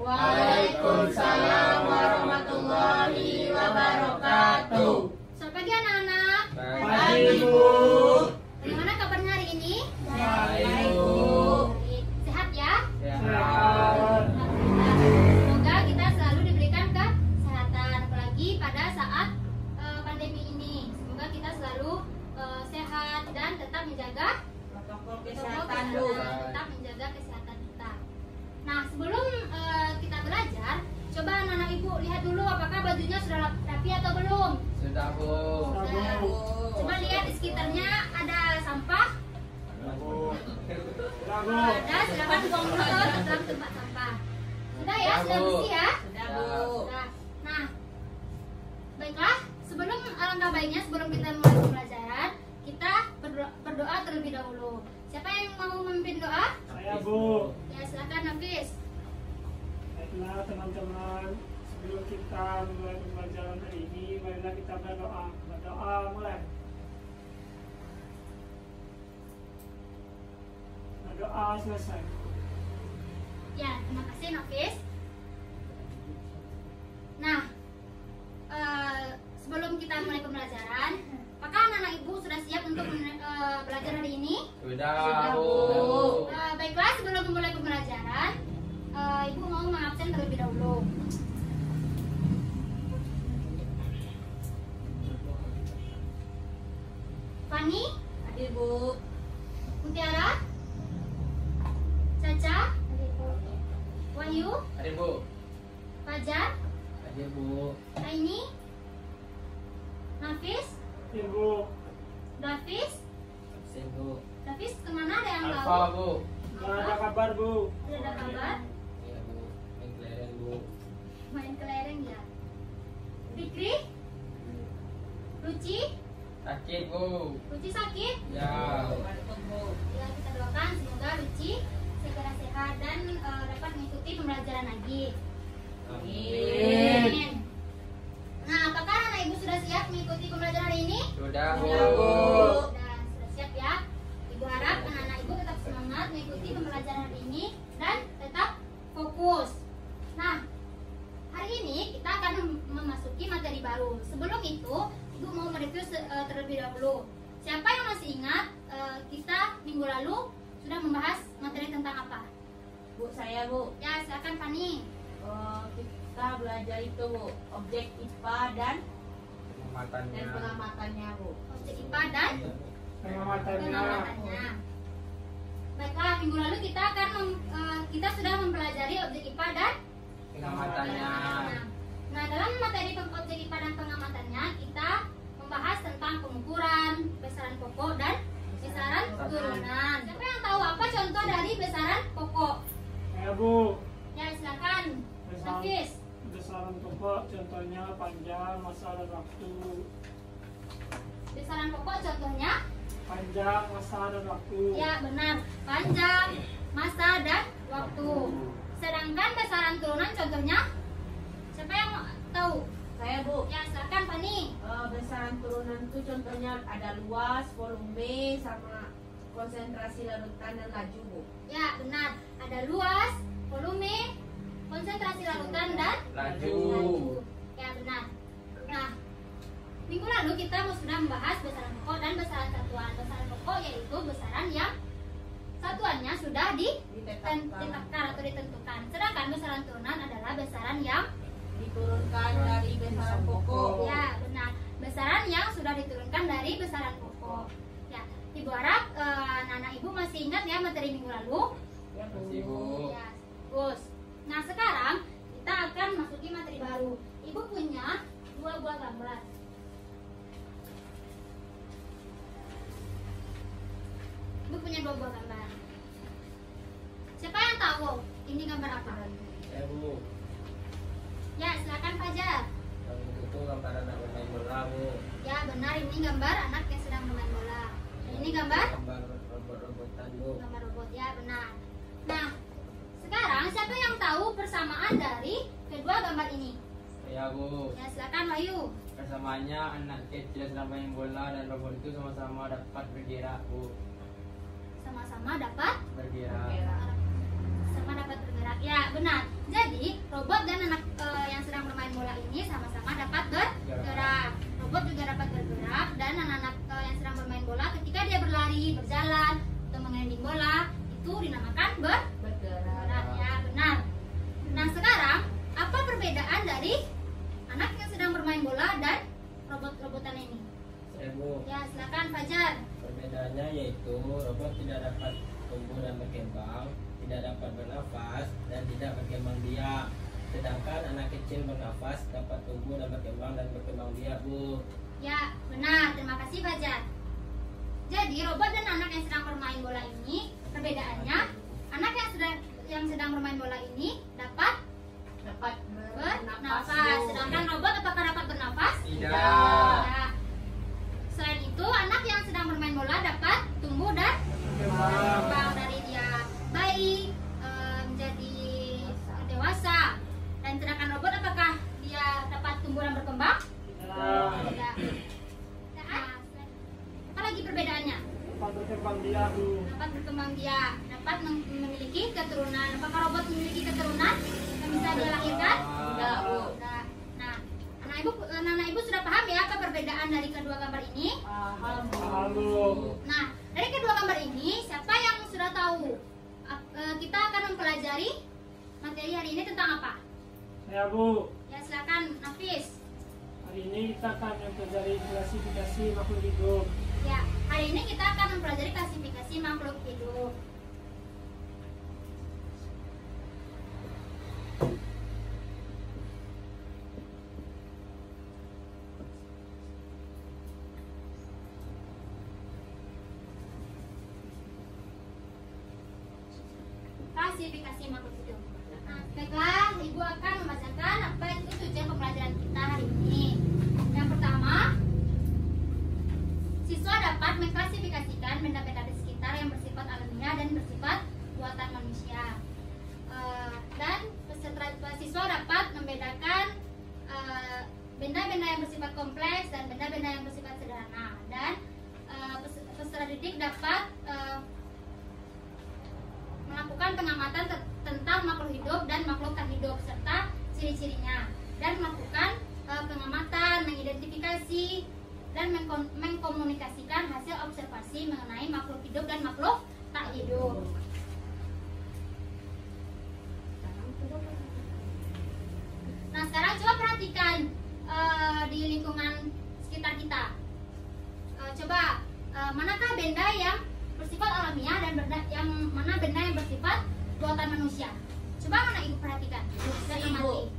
Waalaikumsalam warahmatullahi wabarakatuh. Selamat pagi anak-anak. Pagi, Bu. Bagaimana kabarnya hari ini? Baik, Bu. Sehat ya? Sehat. Semoga kita selalu diberikan kesehatan, apalagi pada saat pandemi ini. Semoga kita selalu sehat dan tetap menjaga protokol kesehatan, kesehatan, Bu. tetap menjaga kesehatan kita. Nah, sebelum kita belajar, coba anak-anak ibu lihat dulu apakah bajunya sudah rapi atau belum. Sudah, Bu. Sudah. Coba lihat di sekitarnya ada sampah. Ada, silakan buang dulu ke dalam tempat sampah. Sudah ya, sudah bersih ya. Sudah, Bu. Sudah. Nah, baiklah. Sebelum alangkah baiknya sebelum kita mulai pembelajaran, kita berdoa terlebih dahulu. Siapa yang mau memimpin doa? Saya, Bu. Ya, silakan Hafiz. Baiklah teman-teman, sebelum kita mulai pembelajaran hari ini, marilah kita berdoa. Berdoa mulai. Berdoa selesai. Ya, terima kasih Hafiz. Nah, sebelum kita mulai pembelajaran, apakah anak-anak ibu sudah siap untuk belajar hari ini? Sudah, Bu. Baiklah, sebelum memulai pembelajaran, ibu mau mengabsen terlebih dahulu. Fani, Hadir, Bu. Mutiara, Caca, Wahyu, Hadir, Bu. Fajar, Hadir, Bu. Aini, Nafis, Ibu, Davis. Absen, Bu. Davis kemana, ada yang Alfa, tahu? Bu. nggak ada kabar, Bu. Tidak ada kabar. Iya, Bu. Main kelereng, Bu. Main kelereng ya. Fikri, Luci, Sakit, Bu. Luci sakit. Ya. Waalaikumsalam, Bu. Ya, kita doakan semoga Luci segera sehat dan dapat mengikuti pembelajaran lagi. Amin. Amin. Nah, apakah anak ibu sudah siap mengikuti pembelajaran hari ini? Sudah, Bu. Sudah, Bu. Dan sudah siap ya. Ibu harap anak-anak ibu tetap semangat mengikuti pembelajaran hari ini dan tetap fokus. Nah, hari ini kita akan memasuki materi baru. Sebelum itu, ibu mau mereview terlebih dahulu. Siapa yang masih ingat kita minggu lalu sudah membahas materi tentang apa? Bu, saya, Bu. Ya, silakan Fani. Kita belajar itu, Bu. Objek IPA dan Matanya. pengamatannya, Bu. Objek IPA dan Pengamatannya. pengamatannya. Baiklah, minggu lalu kita sudah mempelajari objek IPA dan Pengamatannya. Nah, dalam materi objek IPA dan pengamatannya kita membahas tentang pengukuran, besaran pokok dan besaran turunan. Siapa yang tahu apa contoh dari besaran pokok? Saya, Bu. Ya, silakan. Hafiz. Besaran pokok contohnya panjang, masa dan waktu. Besaran pokok contohnya? Panjang, masa dan waktu. Ya, benar. Panjang, masa dan waktu. Sedangkan besaran turunan contohnya? Siapa yang mau tahu? Saya, Bu. Ya, silakan Fani. Besaran turunan itu contohnya ada luas, volume, sama konsentrasi larutan dan laju, Bu. Ya, benar. Ada luas, volume, konsentrasi larutan dan Laju. Ya, benar. Nah, minggu lalu kita sudah membahas besaran pokok dan besaran satuan. Besaran pokok yaitu besaran yang satuannya sudah ditetapkan atau ditentukan. Sedangkan besaran turunan adalah besaran yang Diturunkan dari besaran pokok. ya, benar. Besaran yang sudah diturunkan dari besaran pokok. Ya, Ibu harap anak-anak Ibu masih ingat ya materi minggu lalu? Ya, Masih, Bu. Ya, bagus. Nah, sekarang kita akan masuki materi baru. Ibu punya 2 buah gambar. Ibu punya 2 buah gambar. Siapa yang tahu ini gambar apa? Ya, Bu. Ya, silakan Fajar. Yang itu gambaran anak bermain bola, Bu. Ya, benar, ini gambar anak yang sedang bermain bola. Dan ini gambar Gambar robot-robotan, Bu. gambar robot, ya benar. Nah, sekarang siapa yang tahu persamaan dari kedua gambar ini? Ya, Bu. Ya, silakan Wahyu. Persamaannya anak kecil sedang main bola dan robot itu sama-sama dapat bergerak, Bu. Sama-sama dapat Bergerak. sama dapat bergerak. Ya, benar. Jadi, ini sama-sama dapat bergerak. Robot juga dapat bergerak, dan anak-anak yang sedang bermain bola ketika dia berlari, berjalan, atau mengending bola itu dinamakan bergerak. Ya, benar. Nah, sekarang apa perbedaan dari anak yang sedang bermain bola dan robot-robotan ini? Bu, Ya, silakan Fajar. perbedaannya yaitu robot tidak dapat tumbuh dan berkembang, tidak dapat bernafas, dan tidak berkembang biak. Sedangkan anak kecil bernafas, dapat tumbuh dan berkembang biak, Bu. Ya, benar. Terima kasih Fajar. Jadi, robot dan anak yang sedang bermain bola ini perbedaannya, anak yang sedang bermain bola ini dapat bernafas. Sedangkan robot apakah dapat bernafas? Tidak. Tidak. Selain itu, anak yang sedang bermain bola dapat tumbuh dan berkembang dari dia bayi menjadi dewasa. Dan sedangkan robot apakah dia dapat tumbuh dan berkembang? Tidak. Nah, apa lagi perbedaannya? Dapat berkembang biak, Bu. Dapat berkembang biak, dapat memiliki keturunan. Apakah robot memiliki keturunan yang bisa dia lahirkan? Tidak, Bu. Tidak. Nah, anak ibu sudah paham ya apa perbedaan dari kedua gambar ini? Halo. Nah, dari kedua gambar ini, siapa yang sudah tahu? Kita akan mempelajari materi hari ini tentang apa? Ya, Bu. Ya, silakan Nafis. Hari ini kita akan mempelajari klasifikasi makhluk hidup. Ya, hari ini kita akan mempelajari klasifikasi makhluk hidup. Klasifikasi makhluk hidup. Nah, baiklah, Ibu akan membacakan apa itu tujuan pembelajaran kita hari ini. Yang pertama, siswa dapat mengklasifikasikan benda-benda di sekitar yang bersifat alamiah dan bersifat buatan manusia. Dan siswa dapat membedakan benda-benda yang bersifat kompleks dan benda-benda yang bersifat sederhana. Dan peserta didik dapat melakukan pengamatan tentang makhluk hidup dan makhluk tak hidup serta ciri-cirinya, dan melakukan pengamatan, mengidentifikasi dan mengkomunikasikan hasil observasi mengenai makhluk hidup dan makhluk tak hidup. Nah, sekarang coba perhatikan di lingkungan sekitar kita. Manakah benda yang bersifat alamiah dan mana benda yang bersifat buatan manusia? Coba mana ibu perhatikan dan amati.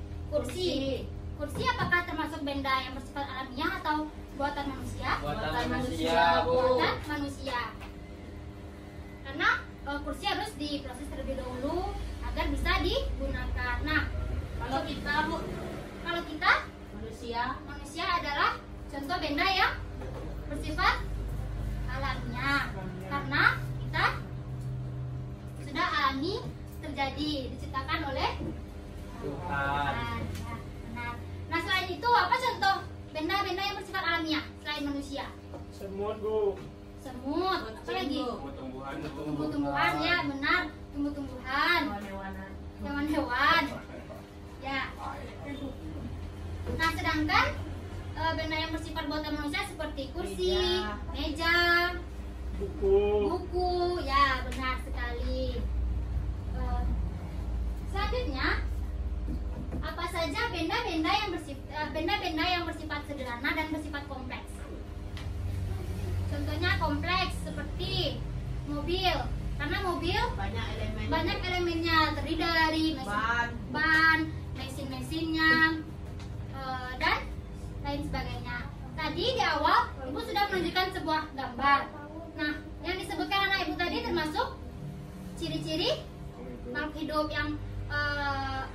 Kursi apakah termasuk benda yang bersifat alamiah atau buatan manusia? Buatan manusia, Bu. Buatan manusia. Karena kursi harus diproses terlebih dahulu agar bisa digunakan. Nah, Kalau kita, Bu, manusia adalah contoh benda yang bersifat alamiah, karena kita sudah alami terjadi, diciptakan oleh Tuhan. Ya, benar. Nah, selain itu apa contoh benda-benda yang bersifat alamiah selain manusia? Semut, Bu. Semut, apa lagi? Tumbuh-tumbuhan, ya benar, tumbuh-tumbuhan, hewan-hewanan. hewan-hewan. Ya. Nah, sedangkan benda yang bersifat buatan manusia seperti kursi, meja, buku, ya benar sekali. Selanjutnya, apa saja benda-benda yang bersifat sederhana dan bersifat kompleks? Contohnya kompleks seperti mobil, karena mobil banyak elemennya, terdiri dari ban, mesin-mesinnya, dan lain sebagainya. Tadi di awal ibu sudah menunjukkan sebuah gambar. Nah, yang disebutkan anak ibu tadi termasuk ciri-ciri makhluk hidup yang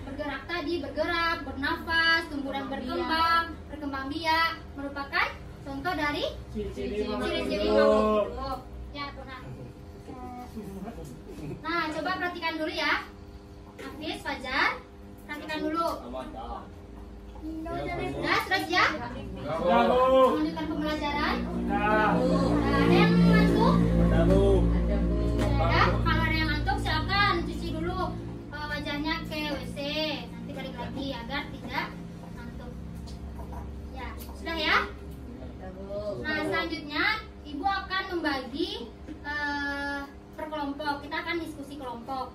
bergerak tadi, bergerak, bernafas, tumbuh dan berkembang biak, merupakan contoh dari Ciri-ciri ciri-ciri makhluk makhluk hidup. hidup. Ya, benar. Nah, coba perhatikan dulu ya. Hafiz, Fajar, perhatikan dulu. Sudah siap? Sudah, Bu. Melanjutkan pembelajaran. Sudah. Ada yang ngantuk? Ada, Bu. Ada. Kalau ada yang ngantuk, silakan cuci dulu wajahnya ke WC. Nanti balik lagi agar tidak ngantuk. Sudah ya? Sudah, Bu. Nah, selanjutnya Ibu akan membagi per kelompok. Kita akan diskusi kelompok.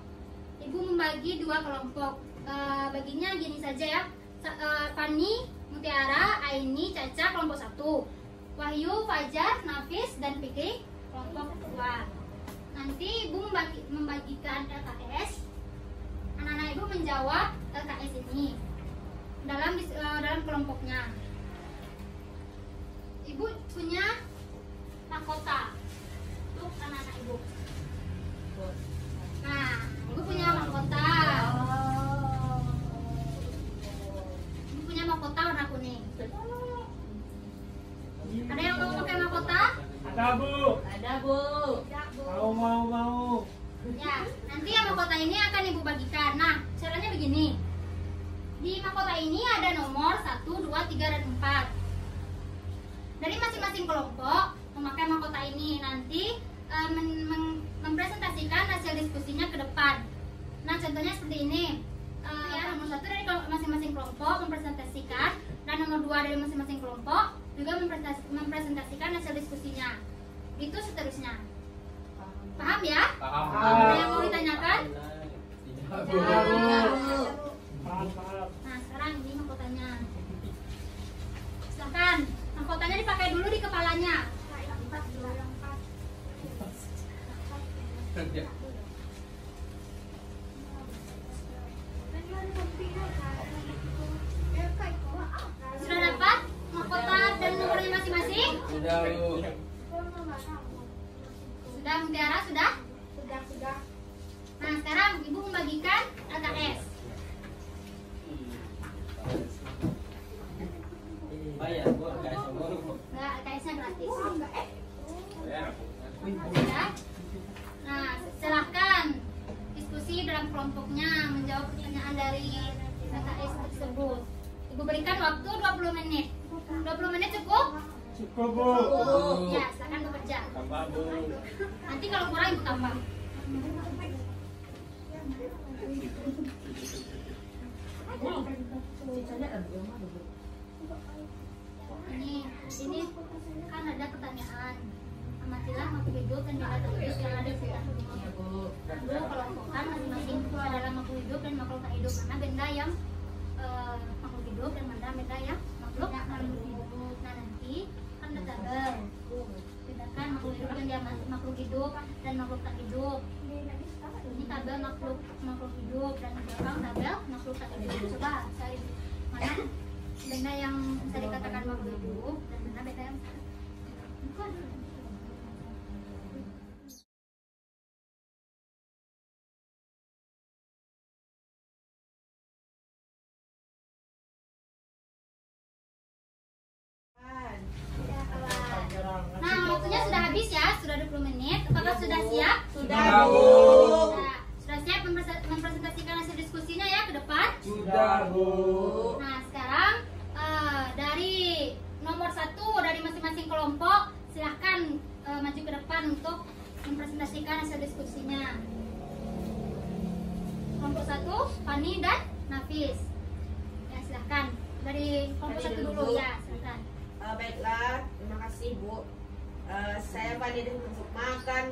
Ibu membagi 2 kelompok. Baginya gini saja ya. Fani, Mutiara, Aini, Caca kelompok 1. Wahyu, Fajar, Nafis, dan Fikri kelompok 2. Nanti Ibu membagikan LKS. Anak-anak Ibu menjawab LKS ini dalam kelompoknya. Ibu punya mahkota untuk anak-anak Ibu. Nah, Ibu punya mahkota. Ibu punya mahkota warna kuning. Ada yang mau pakai mahkota? Ada, Bu. Ada, Bu. Tidak, Bu. Mau. Ya, nanti yang mahkota ini akan Ibu bagikan. Nah, caranya begini. Di mahkota ini ada nomor 1, 2, 3, dan 4. Dari masing-masing kelompok memakai mahkota ini nanti mempresentasikan hasil diskusinya ke depan. Nah, contohnya seperti ini. Nomor 1 dari masing-masing kelompok mempresentasikan, dan nomor 2 dari masing-masing kelompok juga mempresentasikan hasil diskusinya. Itu seterusnya. Paham ya? Paham. Ada yang mau ditanyakan? Tidak, Bu. Sudah, Bu. Paham. Nah, sekarang ini mahkotanya. Silakan, mahkotanya dipakai dulu di kepalanya. Sudah dapat mahkota dan nomornya masing-masing? Sudah, Bu. Sudah, Mutiara? Sudah? Sudah. Nah, sekarang Ibu membagikan LKS. Bayar, Bu. LKS, Bu. Enggak, LKS-nya gratis. Bayar. Ya. Nah, silahkan diskusi dalam kelompoknya menjawab pertanyaan dari LKS tersebut. Ibu berikan waktu 20 menit. 20 menit cukup? Cukup, Bu. Ya, silahkan bekerja. Tambah, Bu. Nanti kalau kurang Ibu tambah. Ini kan ada pertanyaan. Amatilah makhluk hidup dan benda tak hidup yang ada di sekitar bumi. Lalu kelompokkan masing-masing adalah makhluk hidup dan makhluk tak hidup. Mana benda yang makhluk hidup dan mana benda yang makhluk tak hidup. Nah, nanti kan ada tabel. Bedakan makhluk hidup yang dia makhluk hidup dan makhluk tak hidup. Ini tabel makhluk hidup dan di belakang tabel makhluk tak hidup. Coba cari mana benda yang bisa dikatakan makhluk hidup dan mana benda yang bukan. Nah, waktunya sudah habis ya, sudah 20 menit. Apakah sudah siap? Sudah, Bu. Nah, sudah siap mempresentasikan hasil diskusinya ya ke depan? Sudah, Bu. Nah, sekarang dari nomor 1 dari masing-masing kelompok silahkan maju ke depan untuk mempresentasikan hasil diskusinya. Kelompok 1, Fani dan Nafis. Ya, silahkan. Dari kelompok 1 dulu ya, silahkan. Baiklah, terima kasih, Bu. Saya Fani dan Sukma akan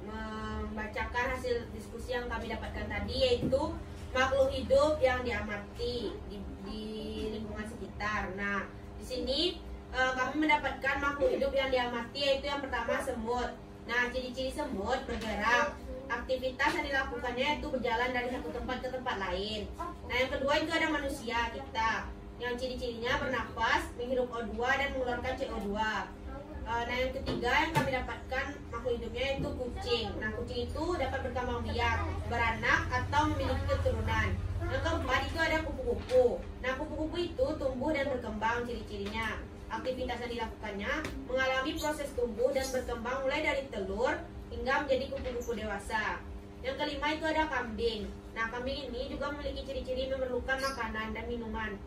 membacakan hasil diskusi yang kami dapatkan tadi, yaitu makhluk hidup yang diamati di lingkungan sekitar. Nah, di sini kami mendapatkan makhluk hidup yang diamati, yaitu yang pertama semut. Nah, ciri-ciri semut bergerak. Aktivitas yang dilakukannya itu berjalan dari satu tempat ke tempat lain. Nah, yang kedua itu ada manusia kita, yang ciri-cirinya bernafas, menghirup O2 dan mengeluarkan CO2. Nah, yang ketiga yang kami dapatkan makhluk hidupnya itu kucing. Nah, kucing itu dapat berkembang biak, beranak atau memiliki keturunan. Yang keempat itu ada kupu-kupu. Nah, kupu-kupu itu tumbuh dan berkembang ciri-cirinya. Aktivitas yang dilakukannya mengalami proses tumbuh dan berkembang mulai dari telur hingga menjadi kupu-kupu dewasa. Yang kelima itu ada kambing. Nah, kambing ini juga memiliki ciri-ciri memerlukan makanan dan minuman.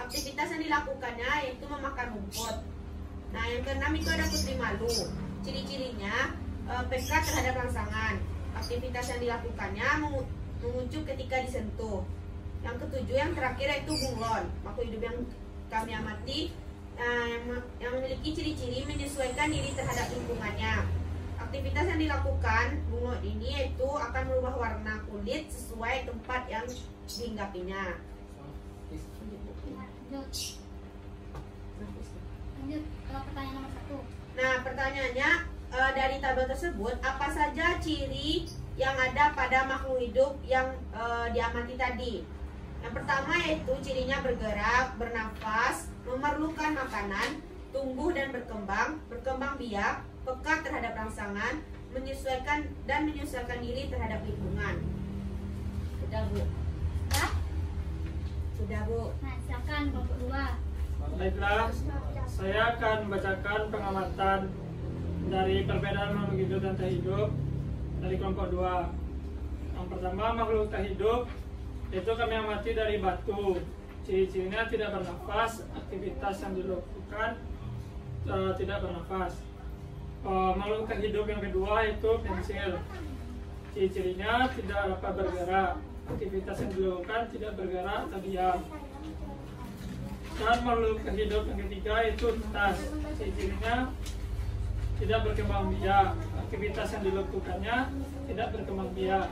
Aktivitas yang dilakukannya yaitu memakan rumput. Nah, yang keenam itu ada putri malu. Ciri-cirinya peka terhadap rangsangan. Aktivitas yang dilakukannya menguncup ketika disentuh. Yang ketujuh yang terakhir yaitu bunglon. Makhluk hidup yang kami amati yang memiliki ciri-ciri menyesuaikan diri terhadap lingkungannya. Aktivitas yang dilakukan bunglon ini yaitu akan merubah warna kulit sesuai tempat yang dihinggapinya. Lanjut ke pertanyaan nomor 1. Nah, pertanyaannya dari tabel tersebut apa saja ciri yang ada pada makhluk hidup yang diamati tadi? Yang pertama yaitu cirinya bergerak, bernafas, memerlukan makanan, tumbuh dan berkembang biak, peka terhadap rangsangan, menyesuaikan diri terhadap lingkungan. Sudah, Bu? Ya? Sudah, Bu. Nah, silakan kelompok 2. Baiklah, saya akan membacakan pengamatan dari perbedaan makhluk hidup dan tak hidup dari kelompok 2. Yang pertama, makhluk tak hidup itu kami amati dari batu. Ciri-cirinya tidak bernafas, aktivitas yang dilakukan tidak bernafas. Makhluk tak hidup yang kedua itu pensil. Ciri-cirinya tidak dapat bergerak, aktivitas yang dilakukan tidak bergerak atau diam. Dan makhluk hidup yang ketiga itu tas. Ciri-cirinya tidak berkembang biak, aktivitas yang dilakukannya tidak berkembang biak.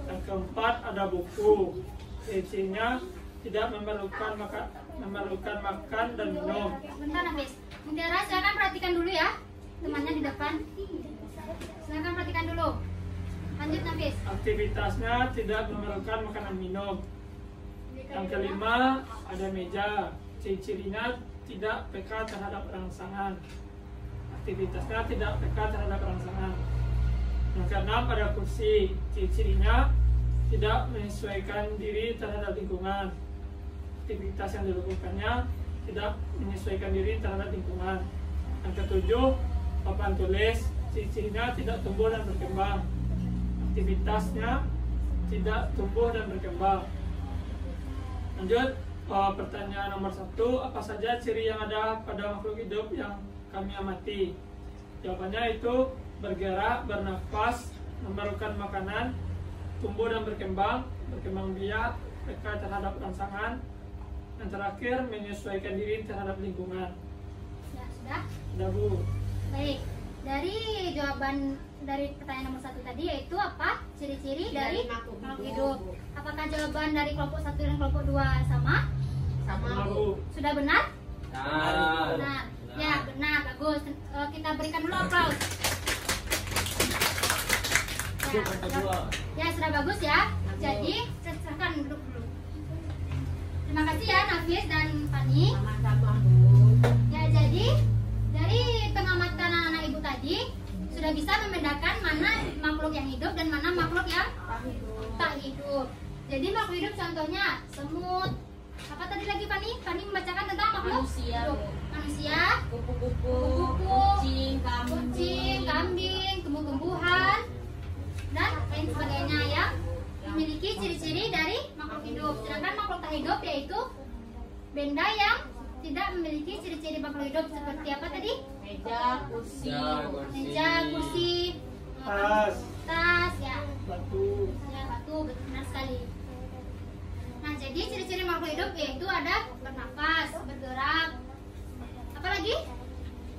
Yang keempat ada buku. Ciri-cirinya tidak memerlukan makan dan minum. Bentar, Nafis. Mutiara, silakan perhatikan dulu ya. Temannya di depan. Silakan perhatikan dulu. Lanjut, Nafis. Aktivitasnya tidak memerlukan makanan minum. Yang kelima ada meja. Ciri-cirinya tidak peka terhadap rangsangan. Aktivitasnya tidak peka terhadap rangsangan. Yang keenam ada kursi. Ciri-cirinya tidak menyesuaikan diri terhadap lingkungan. Aktivitas yang dilakukannya tidak menyesuaikan diri terhadap lingkungan. Yang ketujuh papan tulis. Ciri-cirinya tidak tumbuh dan berkembang. Aktivitasnya tidak tumbuh dan berkembang. Lanjut, pertanyaan nomor 1, apa saja ciri yang ada pada makhluk hidup yang kami amati? Jawabannya itu bergerak, bernafas, memerlukan makanan, tumbuh dan berkembang biak, peka terhadap rangsangan. Yang terakhir, menyesuaikan diri terhadap lingkungan. Ya, sudah? Sudah, Bu. Baik. Dari jawaban dari pertanyaan nomor 1 tadi yaitu apa? Ciri-ciri dari makhluk hidup. Apakah jawaban dari kelompok 1 dan kelompok 2 sama? Sama, Sudah, Bu. Bu. Sudah benar? Benar. Ya, benar. Bagus. Kita berikan dulu aplaus. Ya, sudah bagus ya. Jadi, silakan duduk dulu. Terima kasih ya Nafis dan Fani. Sama-sama, Bu. Ya, jadi dari pengamatan anak ibu tadi sudah bisa membedakan mana makhluk yang hidup dan mana makhluk yang tak hidup. Jadi makhluk hidup contohnya semut. Apa tadi lagi Fani? Fani membacakan tentang makhluk Manusia, hidup. Bu. Manusia, Kupu-kupu, kucing, kucing, kambing, tumbuh-tumbuhan, dan lain sebagainya yang memiliki ciri-ciri dari makhluk hidup. Sedangkan makhluk tak hidup yaitu benda yang tidak memiliki ciri-ciri makhluk hidup seperti apa tadi? meja, kursi, Meja, kursi, tas, ya, Batu. batu, benar sekali. Nah, jadi ciri-ciri makhluk hidup yaitu ada bernafas, bergerak, apa lagi?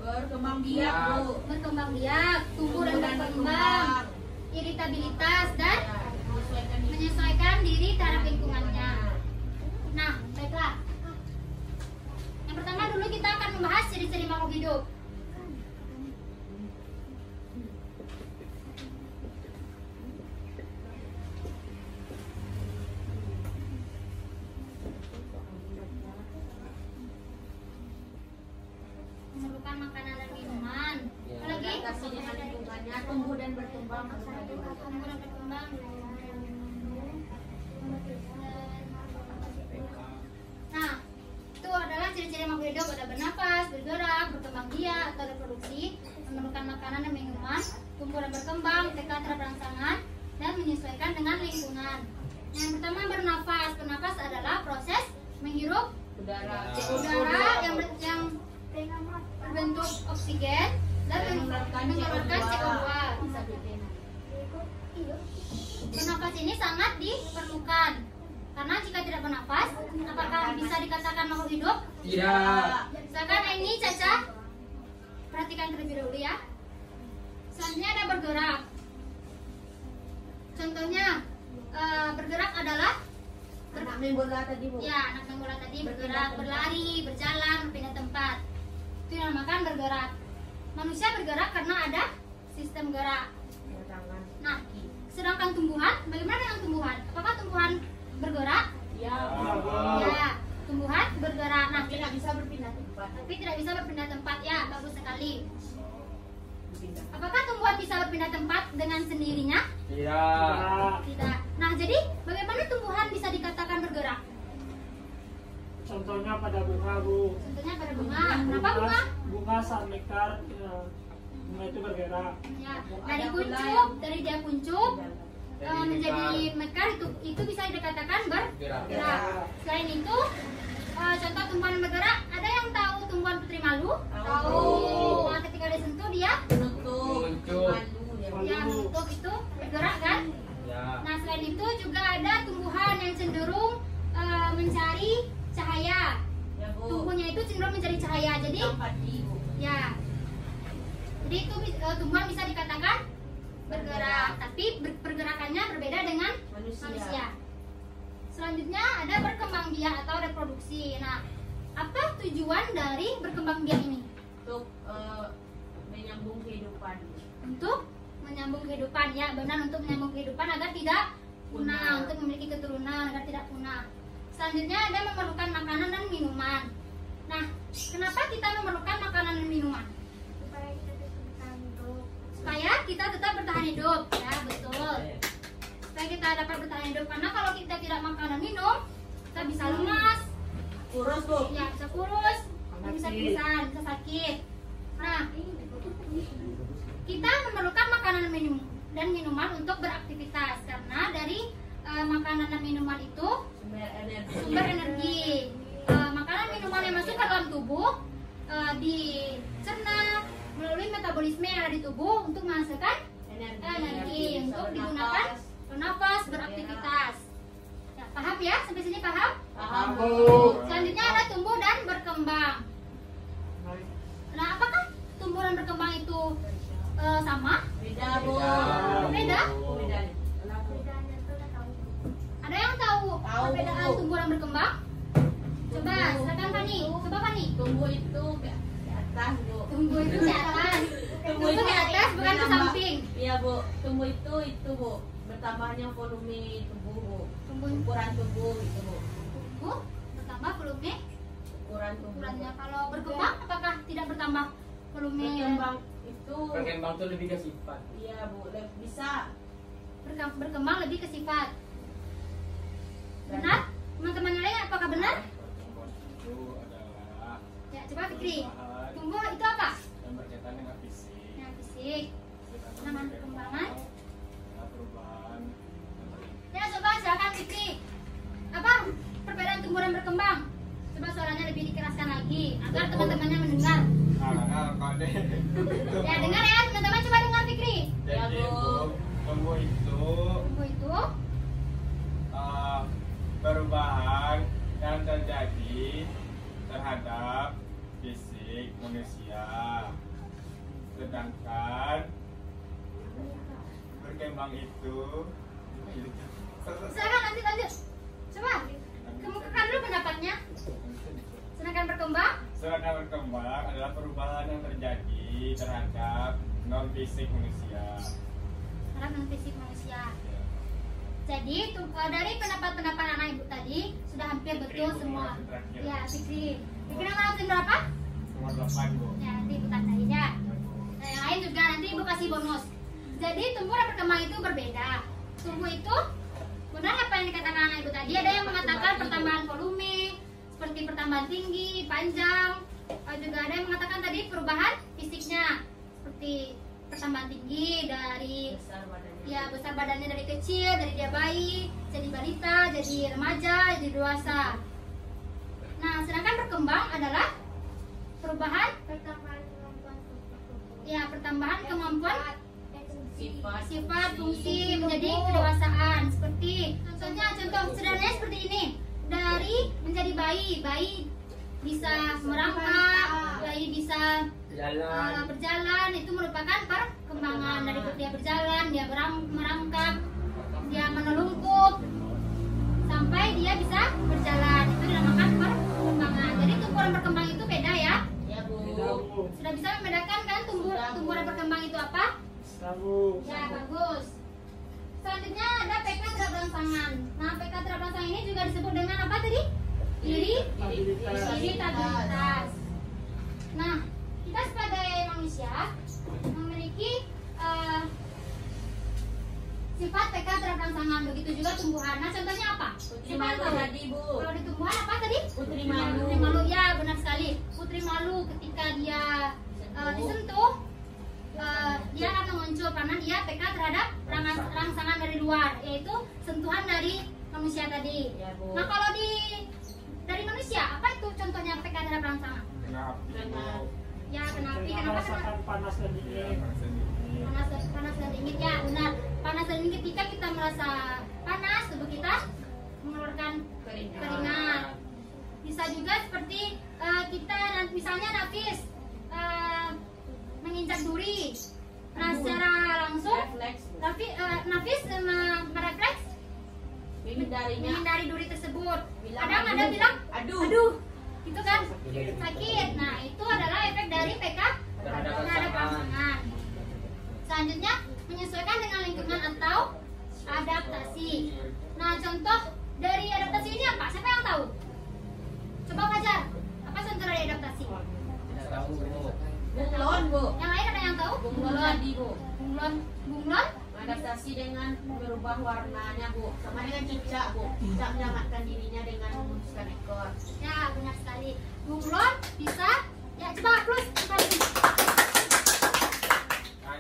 berkembang biak, Bu. Berkembang biak, tumbuh dan berkembang, iritabilitas dan menyesuaikan diri terhadap lingkungannya. Nah, baiklah. Yang pertama dulu kita akan membahas ciri-ciri makhluk hidup. Memerlukan makanan dan minuman. Apa lagi? Adaptasi dengan lingkungannya, tumbuh dan berkembang. Tumbuh dan berkembang. Nah, itu adalah ciri-ciri makhluk hidup. Ada bernafas, bergerak, berkembang biak atau reproduksi, memerlukan makanan dan minuman, tumbuh dan berkembang, peka terhadap rangsangan, dan menyesuaikan dengan lingkungan. Yang pertama bernafas. Bernafas adalah proses menghirup Udara, udara yang berbentuk oksigen dan mengeluarkan CO2. Bernafas ini sangat diperlukan karena jika tidak bernafas, apakah bisa dikatakan makhluk hidup? Tidak. Misalkan ini Caca, perhatikan terlebih dahulu ya. Selanjutnya ada bergerak. Contohnya bergerak adalah Anak main bola tadi Bu. ya anak main bola tadi bergerak, berlari, berjalan, berpindah tempat. Itu dinamakan bergerak. Manusia bergerak karena ada sistem gerak. Tangan. Nah, sedangkan tumbuhan, bagaimana dengan tumbuhan? Apakah tumbuhan bergerak? Ya. Ya, tumbuhan bergerak. Nah, Tidak bisa berpindah tempat. tapi tidak bisa berpindah tempat ya, bagus sekali. Berpindah. Apakah tumbuhan bisa berpindah tempat dengan sendirinya? Tidak. Tidak. Nah, jadi bagaimana tumbuhan bisa dikatakan bergerak? Contohnya pada bunga, Bu. Contohnya pada bunga. Kenapa bunga? Bunga saat mekar, ya, bunga itu bergerak. Ya, dari kuncup, dari dia kuncup menjadi mekar itu bisa dikatakan bergerak. Selain itu, contoh tumbuhan bergerak, ada yang tahu tumbuhan putri malu? Tahu. Nah, ketika disentuh dia Menutup. Malu dia. ya menutup itu bergerak kan? Ya. Nah, selain itu juga ada tumbuhan yang cenderung mencari cahaya. Ya Bu. Tumbuhnya itu cenderung mencari cahaya. Jadi, Padi Bu. ya. Jadi itu tumbuhan bisa dikatakan bergerak, tapi pergerakannya berbeda dengan manusia. Selanjutnya ada berkembang biak atau reproduksi. Nah, apa tujuan dari berkembang biak ini? Untuk menyambung kehidupan. Untuk menyambung kehidupan, ya benar, untuk menyambung kehidupan agar tidak punah, untuk memiliki keturunan agar tidak punah. Selanjutnya ada memerlukan makanan dan minuman. Nah, kenapa kita memerlukan makanan dan minuman? Supaya kita tetap bertahan hidup, ya betul. Supaya kita dapat bertahan hidup, karena kalau kita tidak makan dan minum, kita bisa lemas, Kurus Bu. ya bisa kurus, bisa pingsan, bisa sakit. Nah, kita memerlukan makanan dan minuman untuk beraktivitas, karena dari makanan dan minuman itu sumber energi. Makanan minuman yang masuk ke dalam tubuh dicerna melalui metabolisme yang ada di tubuh untuk menghasilkan energi untuk digunakan bernafas, beraktivitas. Ya, paham ya? Sampai sini paham? Paham Bu. Selanjutnya ada tumbuh dan berkembang. Nah, apakah tumbuh dan berkembang itu sama? Beda Bu. Beda? Beda. Ada yang tahu Tahu, perbedaan Bu. tumbuh dan berkembang? Coba, silakan Fani. Coba Fani. Tumbuh itu ke atas Bu. Tumbuh itu di atas. Tumbuh di atas, bukan ke samping. Iya Bu. Tumbuh itu Bu. Bertambahnya volume tubuh Bu. Tumbuh Ukuran tubuh itu Bu. tumbuh bertambah volume Ukuran tubuh. ukurannya. Kalau berkembang, apakah tidak bertambah volume? Berkembang itu. Berkembang itu lebih ke sifat. Iya Bu. Bisa. Berkembang lebih ke sifat. Benar? Teman-teman yang lain apakah benar? Pertumbuhan itu adalah Ya, coba Fikri. perubahan Tumbuh itu apa? yang berkaitan dengan fisik. Ya, fisik. Sedangkan Sedangkan perkembangan? adalah perubahan yang berkaitan Ya, coba silakan Fikri. Apa perbedaan tumbuh dan berkembang? Coba suaranya lebih dikeraskan lagi agar teman-temannya mendengar. Ya, dengar ya teman-teman, coba dengar Fikri. Ya, Jadi Bu. tumbuh itu Tumbuh itu perubahan yang terjadi terhadap fisik manusia. Sedangkan berkembang itu silakan lanjut. Coba kemukakan dulu pendapatnya. Sedangkan berkembang adalah perubahan yang terjadi terhadap non fisik manusia. terhadap non fisik manusia. Jadi dari pendapat-pendapat anak ibu tadi sudah hampir betul semua. Ya, Fikri. Fikri nomor absen berapa? Nomor 8 Bu. Ya, nanti ibu tandain ya. Nah, yang lain juga nanti ibu kasih bonus. Jadi tumbuh dan berkembang itu berbeda. Tumbuh itu benar apa yang dikatakan anak ibu tadi. Ada yang mengatakan pertambahan volume, seperti pertambahan tinggi, panjang. Juga ada yang mengatakan tadi perubahan fisiknya, seperti pertambahan tinggi dari Besar badannya. ya besar badannya dari kecil, dari dia bayi, jadi balita, jadi remaja, jadi dewasa. Nah, sedangkan berkembang adalah perubahan pertambahan kemampuan Sifat fungsi menjadi kedewasaan. Seperti contoh sederhananya seperti ini. bayi bisa merangkak, bayi bisa berjalan, itu merupakan perkembangan. Dari dia berjalan, dia merangkak, dia menelungkup sampai dia bisa berjalan, itu dinamakan perkembangan. Jadi tumbuh dan berkembang itu beda ya? Ya Bu. Sudah bisa membedakan kan tumbuh dan berkembang itu apa? Sabu. Ya, bagus. Selanjutnya ada PK terhadap rangsangan. Nah, PK terhadap rangsangan ini juga disebut dengan apa tadi? Iritabilitas. Nah, kita sebagai manusia memiliki sifat PK terhadap rangsangan. Begitu juga tumbuhan. Nah, contohnya apa? Putri malu tadi Bu. Kalau di tumbuhan apa tadi? Putri malu. Putri malu, ya benar sekali. Putri malu ketika dia disentuh, dia akan menguncul karena dia PK terhadap rangsangan dari luar, yaitu sentuhan dari manusia tadi. Ya, Bu. Nah, kalau dari manusia, apa itu contohnya PK terhadap rangsangan? Kena api Bu. Ya, kena api. Dengan Kenapa merasakan panas dan dingin. panas dan dingin? Ya, benar. Panas dan dingin, ketika kita merasa panas, tubuh kita mengeluarkan keringat. Bisa juga seperti kita misalnya Nafis menginjak duri. Nah, secara langsung Refleks Bu. Nafis merefleks menghindari duri tersebut. Kadang ada bilang aduh, gitu kan, sakit. Nah, itu adalah efek dari PK terhadap rangsangan. Selanjutnya, menyesuaikan dengan lingkungan atau adaptasi. Nah, contoh dari adaptasi ini apa? Siapa yang tahu? Coba Fajar, apa contoh dari adaptasi? Tidak tahu Bu. Bunglon Bu. Yang lain ada yang tahu? Bunglon tadi Bu. Bunglon? Adaptasi dengan berubah warnanya Bu. Sama dengan cicak Bu. Cicak menyelamatkan dirinya dengan memutuskan ekor. Ya, benar sekali. Bunglon bisa. Ya, coba plus sekali.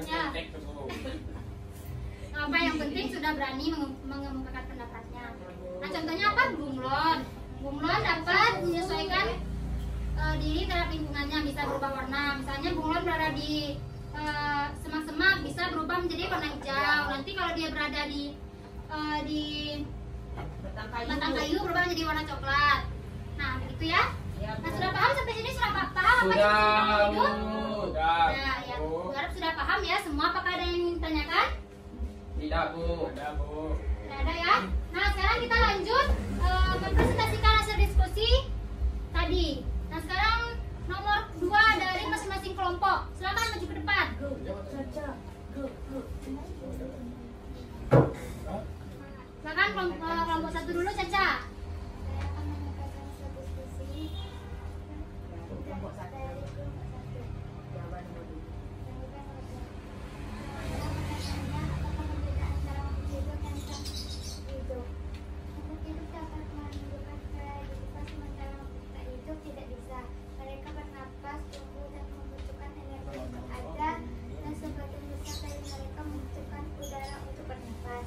Ya. Tek tuh Bu. Apa yang penting sudah berani mengemukakan pendapatnya. Nah, contohnya apa? Bunglon. Bunglon dapat menyesuaikan diri terhadap lingkungannya, bisa berubah warna. Misalnya bunglon berada di semak-semak, bisa berubah menjadi warna hijau. Nanti kalau dia berada di batang kayu berubah menjadi warna coklat. Nah, begitu ya. Nah, sudah paham sampai sini? Sudah paham apa itu hidup? Sudah. Ya, Bu harap sudah paham ya semua. Apakah ada yang ingin ditanyakan? Tidak Bu. Ada Bu. Tidak ada ya. Nah, sekarang kita lanjut mempresentasikan hasil diskusi tadi. Nah, sekarang nomor 2 dari masing-masing kelompok. Silakan maju ke depan. Silakan kelompok 1 dulu, Caca. Saya akan menyampaikan hasil diskusi Kelompok satu. Jawaban Bu. Makhluk hidup dapat menunjukkan kehidupan sementara makhluk tak hidup tidak bisa. Mereka bernapas, tumbuh, dan membutuhkan energi untuk ada, dan sebagian besar dari mereka membutuhkan udara untuk bernapas.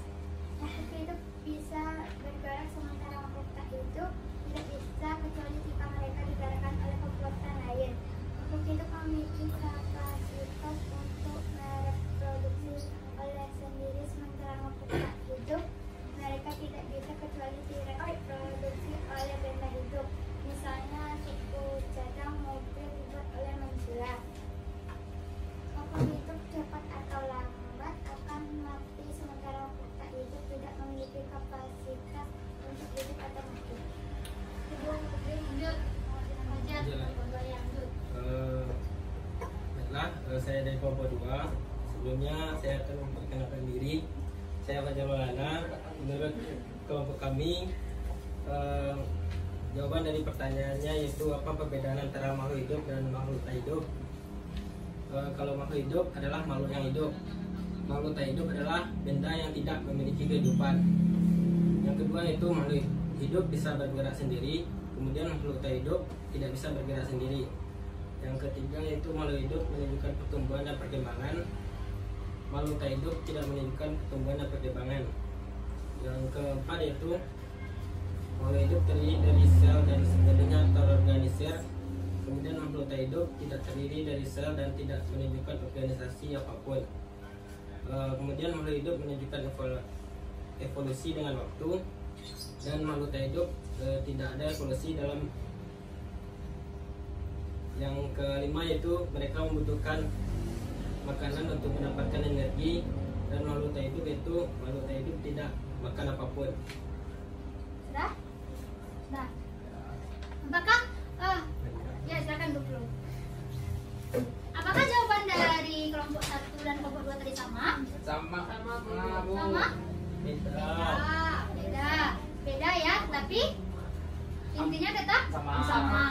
Makhluk hidup bisa bergerak sementara makhluk tak hidup tidak bisa, kecuali jika mereka digerakkan oleh kekuatan lain. Makhluk hidup memiliki kapasitas untuk mereproduksi oleh sendiri, sementara makhluk tak hidup mereka tidak bisa, kecuali direproduksi oleh benda hidup. Misalnya suku cadang mobil dibuat oleh manusia. Makhluk hidup cepat atau lambat akan mati, sementara makhluk tak hidup tidak memiliki kapasitas untuk hidup atau mati. Lanjut. Fajar, kelompok yang lanjut. Baiklah, saya dari kelompok 2. Sebelumnya saya akan memperkenalkan diri. Saya Fajar Maulana. Menurut kelompok kami, jawaban dari pertanyaannya yaitu apa perbedaan antara makhluk hidup dan makhluk tak hidup. Kalau makhluk hidup adalah makhluk yang hidup. Makhluk tak hidup adalah benda yang tidak memiliki kehidupan. Yang kedua yaitu makhluk hidup bisa bergerak sendiri, kemudian makhluk tak hidup tidak bisa bergerak sendiri. Yang ketiga yaitu makhluk hidup menunjukkan pertumbuhan dan perkembangan. Makhluk tak hidup tidak menunjukkan pertumbuhan dan perkembangan. Yang keempat yaitu makhluk hidup terdiri dari sel dan sebagainya terorganisir. Kemudian makhluk tak hidup tidak terdiri dari sel dan tidak menunjukkan organisasi apapun. Kemudian makhluk hidup menunjukkan evolusi dengan waktu. dan makhluk tak hidup tidak ada evolusi dalam. Yang kelima yaitu mereka membutuhkan makanan untuk mendapatkan energi, dan makhluk tak hidup itu makhluk tak hidup tidak makan apapun. Sudah? Sudah. Apakah ya silakan dulu. Apakah jawaban dari kelompok 1 dan kelompok 2 tadi sama? Sama. Sama? Beda. Beda ya, tapi intinya tetap sama.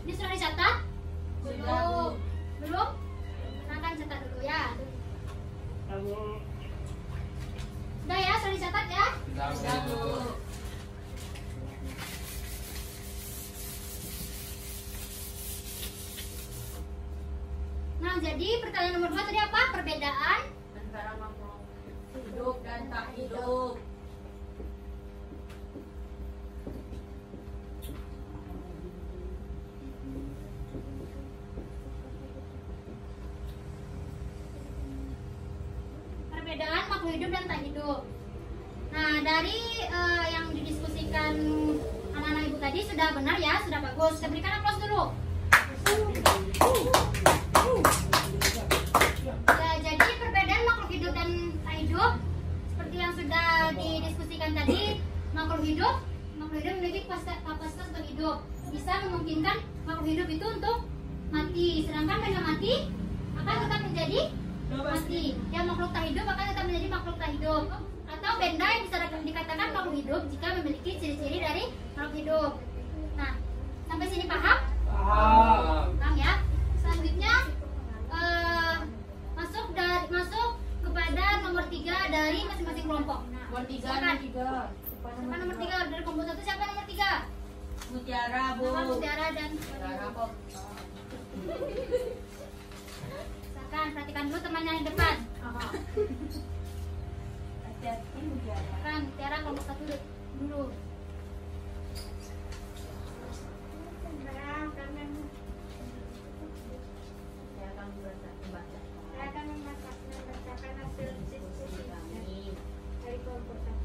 Ini sudah dicatat? Belum? Silakan catat dulu ya. Sudah ya, sudah dicatat ya? Sudah. Nah, jadi pertanyaan nomor 2 tadi apa? Perbedaan Antara makhluk hidup dan tak hidup. perbedaan makhluk hidup dan tak hidup. Nah, dari yang didiskusikan anak-anak ibu tadi sudah benar ya, sudah bagus. Kita berikan aplaus dulu. Ya, jadi perbedaan makhluk hidup dan tak hidup seperti yang sudah didiskusikan tadi, makhluk hidup memiliki kapasitas untuk hidup. Bisa memungkinkan makhluk hidup itu untuk mati, sedangkan benda mati akan tetap menjadi mati. Yang makhluk tak hidup akan tetap menjadi makhluk tak hidup. Atau benda yang bisa dikatakan makhluk hidup jika memiliki ciri-ciri dari makhluk hidup. Nah, sampai sini paham? Paham ya? Selanjutnya masuk kepada nomor 3 dari masing-masing kelompok. Nomor 3 Silakan. Siapa Siapa nomor 3 dari kelompok 1? Siapa nomor 3? Mutiara, Bu. Nama Mutiara dan Mutiara kok. silakan perhatikan dulu temannya yang depan. Hati-hati Mutiara. Kan Mutiara kelompok 1 dulu. Saya akan membaca. Saya akan membacakan hasil diskusi dari kelompok 1.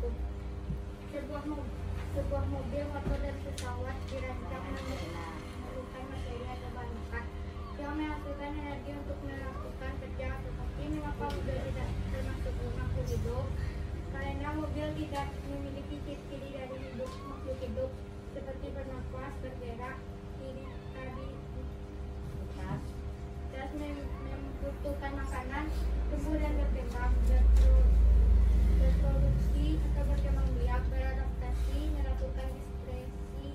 Sebuah mobil, motor, dan pesawat dirancang memerlukan materi atau bahan bakar yang menghasilkan energi untuk melakukan kerja, tetapi mengapa mobil tidak termasuk makhluk hidup? Karena mobil tidak memiliki ciri-ciri dari makhluk hidup seperti bernafas, bergerak, dan membutuhkan makanan, tumbuh dan berkembang, berproduksi atau berkembang biak, beradaptasi, melakukan ekspresi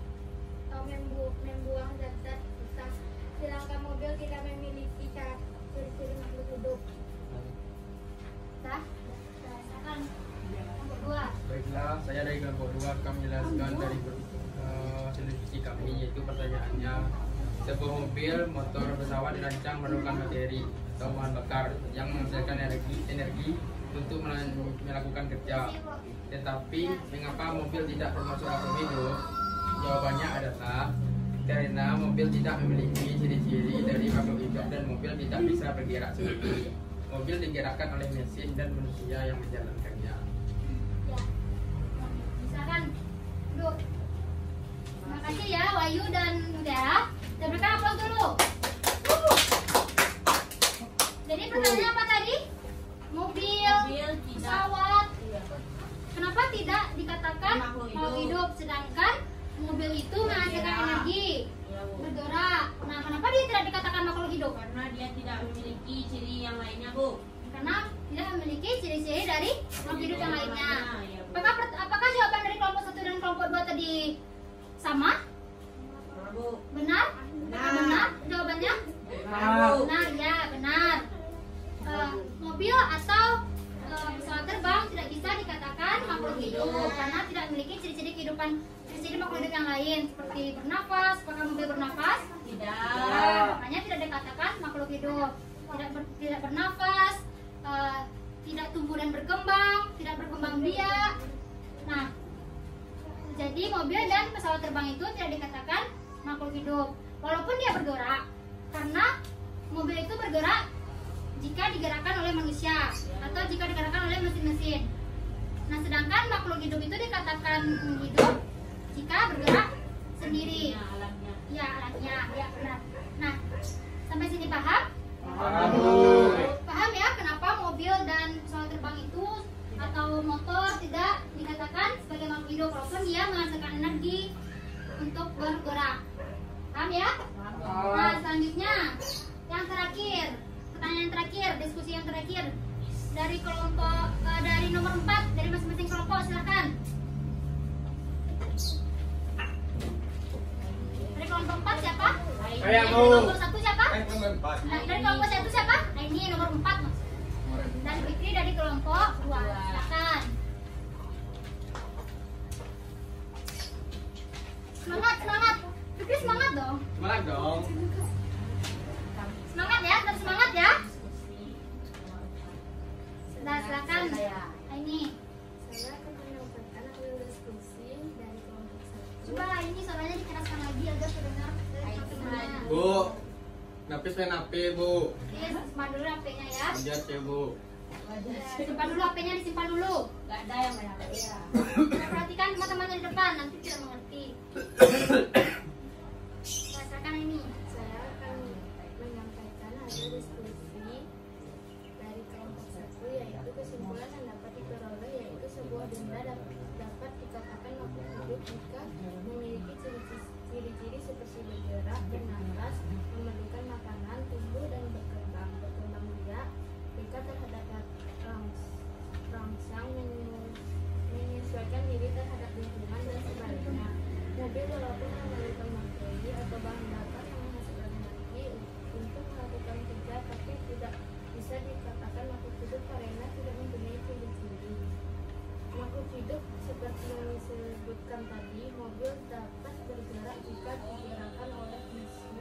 atau membuang zat-zat besar. Sedangkan mobil tidak memiliki ciri-ciri makhluk hidup. Sah? Silakan. Nomor 2. Baiklah, saya dari kelompok 2 akan menjelaskan dari hasil diskusi kami, yaitu pertanyaannya, sebuah mobil, motor, pesawat dirancang memerlukan materi atau bahan bakar yang menghasilkan energi untuk melakukan kerja. Tetapi mengapa mobil tidak termasuk makhluk hidup? Jawabannya adalah karena mobil tidak memiliki ciri-ciri dari makhluk hidup dan mobil tidak bisa bergerak sendiri. Mobil digerakkan oleh mesin dan manusia yang menjalankannya. Ya. Silakan duduk. Terima kasih ya Wahyu dan Mutiara. Kita berikan aplaus dulu. Jadi pertanyaannya apa tadi? Mobil, pesawat. Iya. Kenapa tidak dikatakan Makhluk makhluk hidup, sedangkan mobil itu menghasilkan energi, Iya, Bu. bergerak. Nah, kenapa dia tidak dikatakan makhluk hidup? Karena dia tidak memiliki ciri yang lainnya, Bu. Karena tidak memiliki ciri-ciri dari makhluk hidup yang lainnya. Iya, Bu. Apakah jawaban dari kelompok 1 dan kelompok 2 tadi sama? Nah, Bu. Benar? Benar. Benar jawabannya? Benar, Bu. Benar, ya benar. Mobil atau pesawat terbang tidak bisa dikatakan makhluk hidup karena tidak memiliki ciri-ciri kehidupan, ciri-ciri makhluk hidup yang lain seperti bernafas. Apakah mobil bernafas? Tidak. Makanya tidak dikatakan makhluk hidup. Tidak bernafas, tidak tumbuh dan berkembang, tidak berkembang biak. Nah, jadi mobil dan pesawat terbang itu tidak dikatakan makhluk hidup walaupun dia bergerak, karena mobil itu bergerak jika digerakkan oleh manusia atau jika digerakkan oleh mesin-mesin. Nah, sedangkan makhluk hidup itu dikatakan hidup jika bergerak sendiri. Ya, alatnya. Ya, benar. Nah, sampai sini paham? Paham, Bu. Paham ya kenapa mobil dan pesawat terbang itu atau motor tidak dikatakan sebagai makhluk hidup walaupun dia menghasilkan energi untuk bergerak. Paham ya? Nah, selanjutnya yang terakhir, pertanyaan yang terakhir, diskusi yang terakhir dari kelompok dari nomor 4 dari masing-masing kelompok, silakan. Dari kelompok 4 siapa? Saya, Dari Bu. kelompok 1 siapa? Nomor 4. Dari kelompok 1 siapa? Nah, ini nomor 4 Mas. Dan Fikri dari kelompok 2. Silakan. Semangat, semangat. Fikri semangat dong. Semangat dong. Semangat ya, tetap semangat ya. Nah, silakan. Ini. Saya akan menyampaikan hasil diskusi dari kelompok 1. Coba ini suaranya dikeraskan lagi agar terdengar dari teman-teman. Bu, napis main HP, Bu. Oke, simpan dulu HP-nya ya. Lihat ya, Bu. Simpan dulu HP-nya, disimpan dulu. Gak ada yang main HP ya. Perhatikan teman-teman di depan, nanti tidak mengerti. Rasakan ini. Saya akan menyampaikan hasil diskusi dari kelompok 1, yaitu kesimpulan yang dapat diperoleh yaitu sebuah benda dapat dikatakan makhluk hidup jika memiliki ciri-ciri seperti bergerak, bernapas, memerlukan makanan, tumbuh dan berkembang biak, jika terhadap rangsang, menyesuaikan diri terhadap lingkungan dan sebaliknya. Mobil walaupun memerlukan materi atau bahan bakar yang menghasilkan energi untuk melakukan kerja, tapi tidak bisa dikatakan makhluk hidup karena tidak mempunyai ciri-ciri. Makhluk hidup seperti yang disebutkan tadi, mobil dapat bergerak jika digerakkan oleh mesin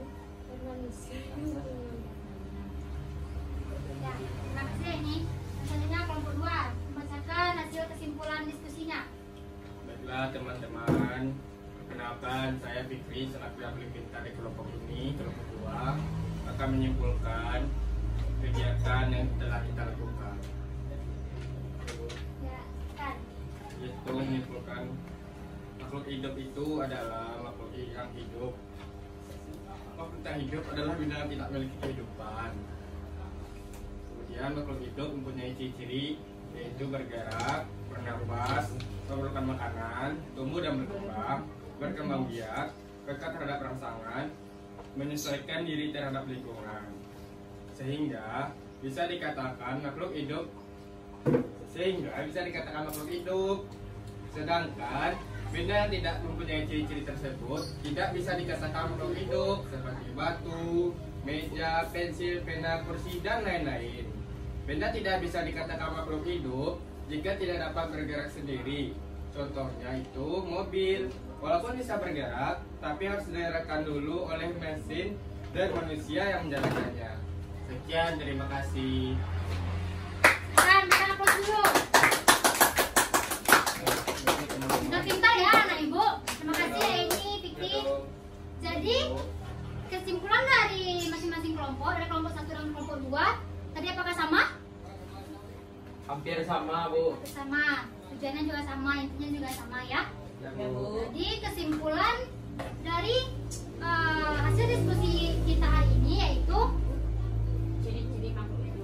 dan manusia menggunakannya. Ya, terima kasih ini. Selanjutnya kelompok 2 membacakan hasil kesimpulan diskusinya. Baiklah teman-teman, perkenalkan saya Fikri selaku yang paling pintar di kelompok ini, kelompok 2 akan menyimpulkan kegiatan yang telah kita lakukan. Ya, kan. Yaitu menyimpulkan makhluk hidup itu adalah makhluk yang hidup. Makhluk tak hidup adalah benda yang tidak memiliki kehidupan. Kemudian makhluk hidup mempunyai ciri-ciri yaitu bergerak, bernapas, memerlukan makanan, tumbuh dan berkembang biak, peka terhadap rangsangan, menyesuaikan diri terhadap lingkungan, sehingga bisa dikatakan makhluk hidup. Sedangkan benda yang tidak mempunyai ciri-ciri tersebut tidak bisa dikatakan makhluk hidup, seperti batu, meja, pensil, pena, kursi, dan lain-lain. Benda tidak bisa dikatakan makhluk hidup jika tidak dapat bergerak sendiri. Contohnya itu mobil, walaupun bisa bergerak, tapi harus digerakkan dulu oleh mesin dan manusia yang menjalankannya. Sekian, terima kasih. Kan, kita aplaus dulu. Sudah pintar ya anak ibu. Terima kasih ya ini Fikri. Jadi kesimpulan dari masing-masing kelompok, dari kelompok 1 dan kelompok 2 tadi apakah sama? Hampir sama, Bu. Hampir sama. Tujuannya juga sama, intinya juga sama ya. Ya, Bu. Jadi kesimpulan dari hasil diskusi kita hari ini yaitu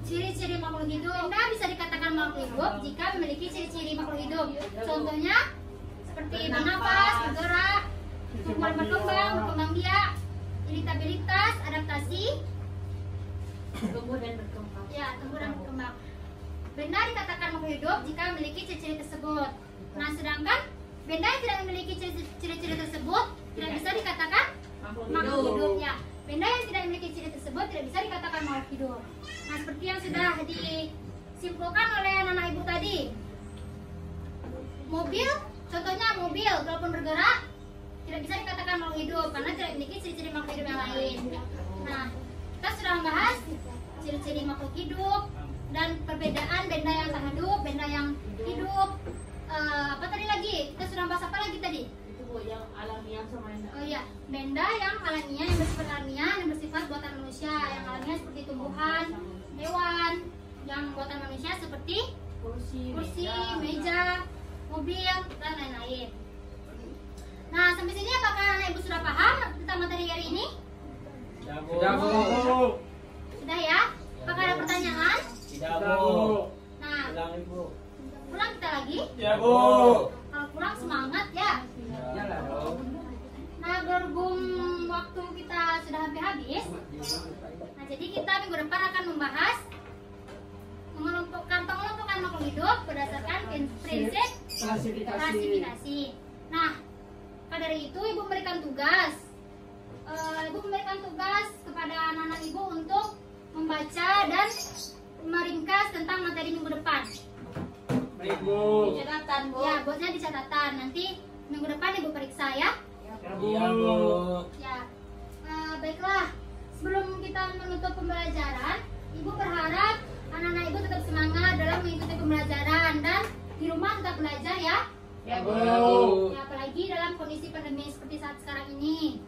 ciri-ciri makhluk hidup. Benda bisa dikatakan makhluk hidup jika memiliki ciri-ciri makhluk hidup. Contohnya seperti bernafas, bergerak, tumbuh dan berkembang biak, iritabilitas, adaptasi, Tumbuh dan berkembang. ya tumbuh dan berkembang. Benda dikatakan makhluk hidup jika memiliki ciri-ciri tersebut. Nah, sedangkan benda yang tidak memiliki ciri-ciri tersebut tidak bisa dikatakan makhluk hidup ya. Benda yang tidak memiliki ciri tersebut tidak bisa dikatakan makhluk hidup. Nah, seperti yang sudah disimpulkan oleh anak ibu tadi, mobil, contohnya mobil walaupun bergerak tidak bisa dikatakan makhluk hidup karena tidak memiliki ciri-ciri makhluk hidup yang lain. Nah, kita sudah membahas ciri-ciri makhluk hidup dan perbedaan benda yang tak hidup, benda yang hidup. Apa tadi lagi? Kita sudah bahas apa lagi tadi? Itu Bu yang alamiah sama yang Oh iya, benda yang alamiah, yang bersifat alamiah, yang bersifat buatan manusia. Yang alamiah seperti tumbuhan, hewan. Yang buatan manusia seperti kursi, kursi, meja, mobil, dan lain-lain. Nah, sampai sini apakah anak ibu sudah paham tentang materi hari ini? Sudah, Bu. Sudah ya? Apakah ada pertanyaan? Tidak, Bu. Nah, Ulang, Ibu. pulang kita lagi. Ya Bu. Kalau pulang semangat ya. Iyalah dong. Nah, berhubung waktu kita sudah hampir habis. Nah, jadi kita minggu depan akan membahas mengelompokkan makhluk hidup berdasarkan prinsip klasifikasi. Nah, maka dari itu ibu memberikan tugas. Ibu memberikan tugas kepada anak-anak ibu untuk membaca dan meringkas tentang materi minggu depan. Baik Bu. Catatan, Bu. Ya, buatnya di catatan. Nanti minggu depan ibu periksa ya. Ya Bu. Iya, Bu. Ya, baiklah. Sebelum kita menutup pembelajaran, ibu berharap anak-anak ibu tetap semangat dalam mengikuti pembelajaran dan di rumah tetap belajar ya. Ya, Bu. Ya, apalagi dalam kondisi pandemi seperti saat sekarang ini.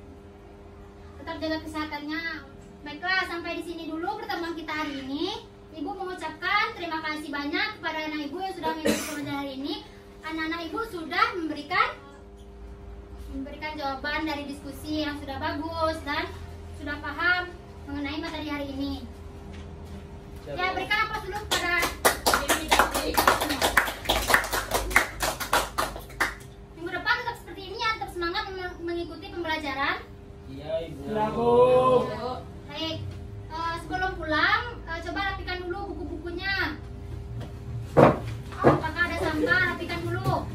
Tetap jaga kesehatannya. Baiklah, sampai di sini dulu pertemuan kita hari ini. Ibu mengucapkan terima kasih banyak kepada anak ibu yang sudah mengikuti pembelajaran hari ini. Anak-anak ibu sudah memberikan jawaban dari diskusi yang sudah bagus dan sudah paham mengenai materi hari ini. Ya, berikan aplaus dulu kepada minggu depan tetap seperti ini ya, tetap semangat mengikuti pembelajaran. Iya, Ibu. Ya Bu. Baik, sebelum pulang coba rapikan dulu buku-bukunya. Apakah ada sampah, rapikan dulu.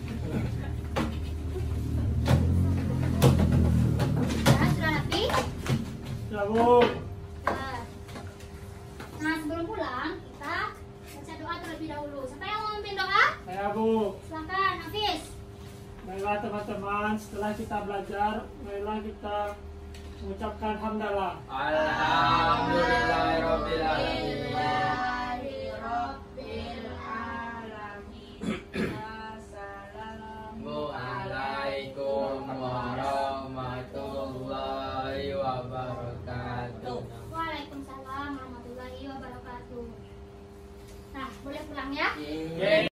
Ya, sudah rapi? Ya Bu. Nah, sebelum pulang kita baca doa terlebih dahulu. Siapa yang mau memimpin doa? Ya Bu. Silakan, Hafiz. Baiklah teman-teman, setelah kita belajar, marilah kita mengucapkan hamdalah. Alhamdulillahirabbil alamin. Assalamualaikum warahmatullahi wabarakatuh. Waalaikumsalam warahmatullahi wabarakatuh. Nah, boleh pulang ya? Iya.